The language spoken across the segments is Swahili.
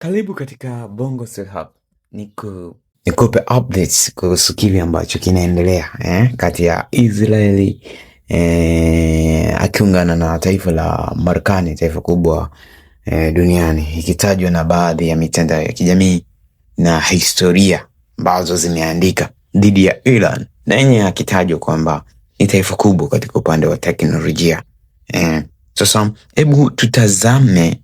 Karibu katika Bongo Hub. Nikupe updates kuhusu kile ambacho kinaendelea kati ya Israeli akiungana na taifa la Marekani, taifa kubwa duniani, ikitajwa na baadhi ya mitandao ya kijamii na historia ambazo zimeandika dhidi ya Iran, na yenye akitajwa kwamba ni taifa kubwa katika upande wa teknolojia. Sasa hebu tutazame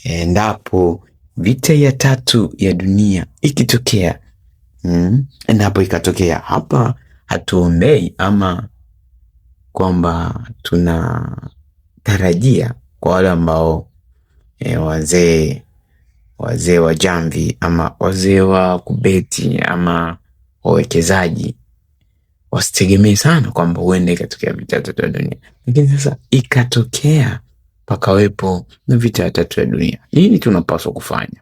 endapo vita ya tatu ya dunia ikitokea, endapo ikatokea. Hapa hatuombei ama kwamba tunatarajia kwa wale ambao wazee wa jamvi ama wazee wa kubeti ama wawekezaji wasitegemee sana kwamba huenda ikatokea vita ya tatu ya dunia. Lakini sasa ikatokea pakawepo na vita ya tatu ya dunia, nini tunapaswa kufanya?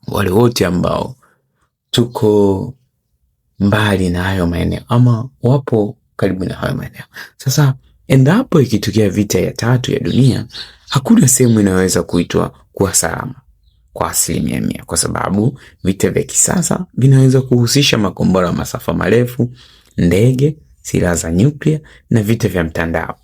Wale wote ambao tuko mbali na hayo maeneo ama wapo karibu na hayo maeneo. Sasa endapo ikitokea vita ya tatu ya dunia, hakuna sehemu inaweza kuitwa kuwa salama kwa 100%, kwa sababu vita vya kisasa vinaweza kuhusisha makombora masafa marefu, ndege, silaha za nyuklia na vita vya mtandao.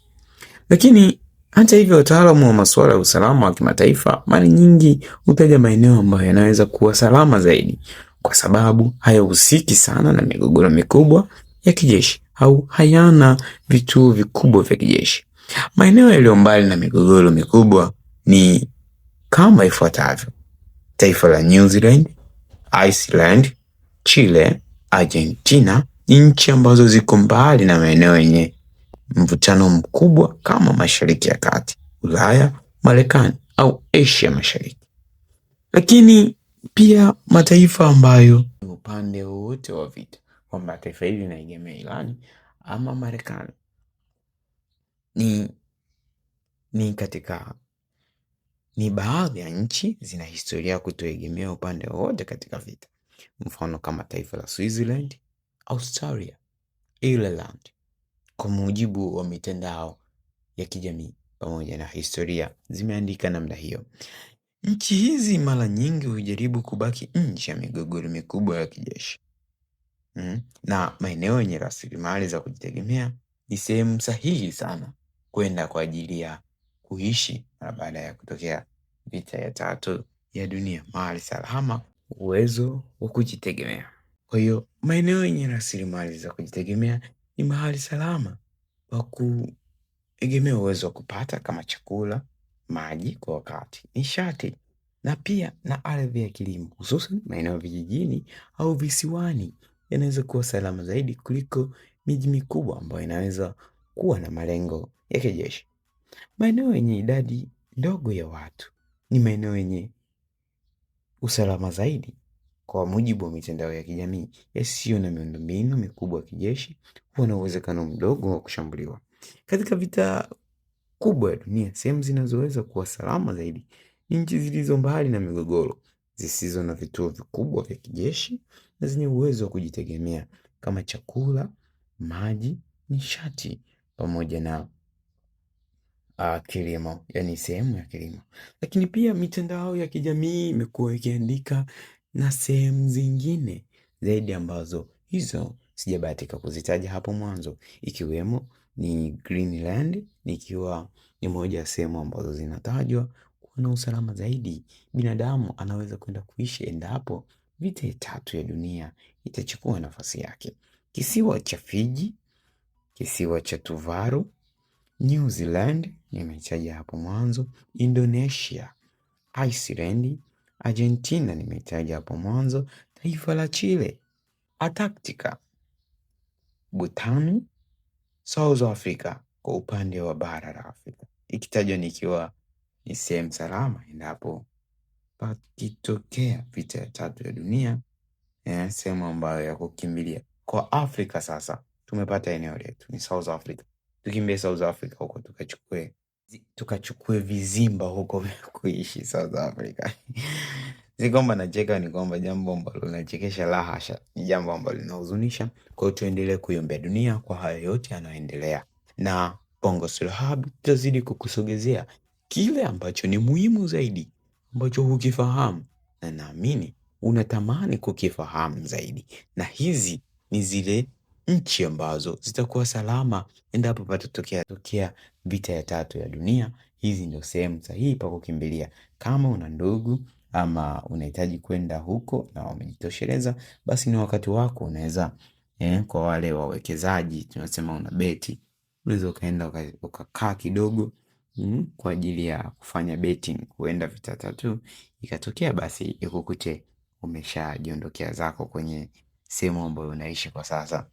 Lakini hata hivyo, wataalamu wa masuala ya usalama wa kimataifa mara nyingi hutaja maeneo ambayo yanaweza kuwa salama zaidi, kwa sababu hayahusiki sana na migogoro mikubwa ya kijeshi au hayana vituo vikubwa vya kijeshi. Maeneo yaliyo mbali na migogoro mikubwa ni kama ifuatavyo: taifa la New Zealand, Iceland, Chile, Argentina ni nchi ambazo ziko mbali na maeneo yenye mvutano mkubwa kama Mashariki ya Kati, Ulaya, Marekani au Asia Mashariki. Lakini pia mataifa ambayo upande wote wa vita, kwamba taifa hili linaegemea Iran ama Marekani, ni baadhi ya nchi zina historia kutoegemea upande wote katika vita. Mfano kama taifa la Switzerland, Australia, Ireland, kwa mujibu wa mitandao ya kijamii pamoja na historia zimeandika namna hiyo. Nchi hizi mara nyingi hujaribu kubaki nje ya migogoro mikubwa ya kijeshi. Na maeneo yenye rasilimali za kujitegemea ni sehemu sahihi sana kwenda kwa ajili ya kuishi baada ya kutokea vita ya tatu ya dunia, mahali salama, uwezo wa kujitegemea. Kwa hiyo maeneo yenye rasilimali za kujitegemea ni mahali salama pa kuegemea uwezo wa kupata kama chakula, maji kwa wakati, nishati na pia na ardhi ya kilimo, hususan maeneo vijijini au visiwani yanaweza kuwa salama zaidi kuliko miji mikubwa ambayo inaweza kuwa na malengo ya kijeshi. Maeneo yenye idadi ndogo ya watu ni maeneo yenye usalama zaidi. Kwa mujibu wa mitandao ya kijamii yasiyo na miundombinu mikubwa ya kijeshi, huwa na uwezekano mdogo wa kushambuliwa. Katika vita kubwa ya dunia, sehemu zinazoweza kuwa salama zaidi ni nchi zilizo mbali na migogoro, zisizo na vituo vikubwa vya kijeshi na zenye uwezo wa kujitegemea kama chakula, maji, nishati pamoja na kilimo, yani sehemu ya kilimo. Lakini pia mitandao ya kijamii imekuwa ikiandika na sehemu zingine zaidi ambazo hizo sijabahatika kuzitaja hapo mwanzo, ikiwemo ni Greenland, ikiwa ni moja ya sehemu ambazo zinatajwa kuwa na usalama zaidi. Binadamu anaweza kwenda kuishi endapo vita ya tatu ya dunia itachukua nafasi yake. Kisiwa cha Fiji, kisiwa cha Tuvalu, New Zealand nimetaja hapo mwanzo, Indonesia, Iceland, Argentina nimetaja hapo mwanzo, taifa la Chile, Antarctica, Bhutan, South Africa kwa upande wa bara la Afrika, ikitajwa nikiwa ni sehemu salama endapo pakitokea vita ya tatu ya dunia, sehemu ambayo ya kukimbilia. Kwa Afrika sasa tumepata eneo letu ni South Africa. Tukimbie South Africa huko tukachukue vizimba huko kuishi South Africa. Si kwamba nacheka, ni kwamba jambo ambalo linachekesha, la hasha, ni jambo ambalo linahuzunisha. Kwa hiyo tuendelee kuiombea dunia kwa hayo yote yanayoendelea, na Bongo Hub tutazidi kukusogezea kile ambacho ni muhimu zaidi ambacho hukifahamu na naamini unatamani kukifahamu zaidi. Na hizi ni zile nchi ambazo zitakuwa salama endapo patatokea vita ya tatu ya dunia. Hizi ndio sehemu sahihi pa kukimbilia. Kama una ndugu ama unahitaji kwenda huko na wamejitosheleza, basi ni wakati wako. Unaweza kwa wale wawekezaji tunasema una beti, unaweza ukaenda ukakaa kidogo kwa ajili ya kufanya betting, kuenda vita tatu ikatokea, basi ikukute umeshajiondokea zako kwenye sehemu ambayo unaishi kwa sasa.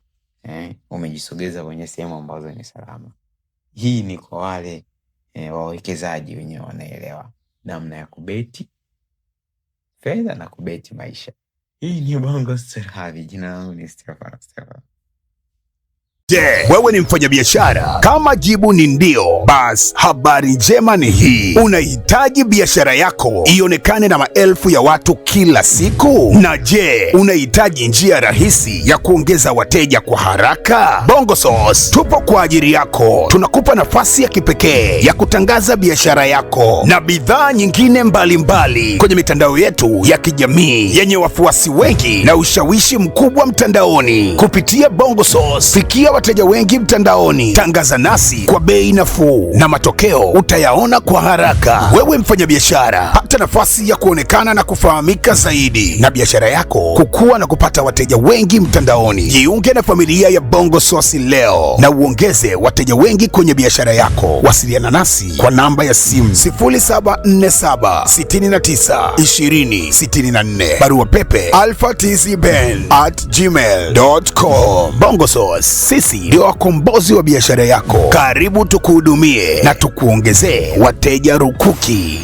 Umejisogeza kwenye sehemu ambazo ni salama. Hii ni kwa wale wawekezaji wenyewe wanaelewa namna ya kubeti fedha na kubeti maisha. Hii ni Bongo Star. Jina langu ni Stefano. Wewe ni mfanyabiashara? Kama jibu ni ndio, basi habari njema ni hii. Unahitaji biashara yako ionekane na maelfu ya watu kila siku? Na unahitaji njia rahisi ya kuongeza wateja kwa haraka? BongoSource tupo kwa ajili yako. Tunakupa nafasi ya kipekee ya kutangaza biashara yako na bidhaa nyingine mbalimbali kwenye mitandao yetu ya kijamii yenye wafuasi wengi na ushawishi mkubwa mtandaoni. Kupitia BongoSource, fikia wateja wengi mtandaoni. Tangaza nasi kwa bei nafuu na matokeo utayaona kwa haraka. Wewe mfanyabiashara, pata nafasi ya kuonekana na kufahamika zaidi na biashara yako kukua na kupata wateja wengi mtandaoni. Jiunge na familia ya BongoSource leo na uongeze wateja wengi kwenye biashara yako. Wasiliana nasi kwa namba ya simu 0747692064, barua pepe alphatizben@gmail.com. BongoSource, sisi ndio wakombozi wa biashara yako. Karibu tukuhudumie na tukuongezee wateja rukuki.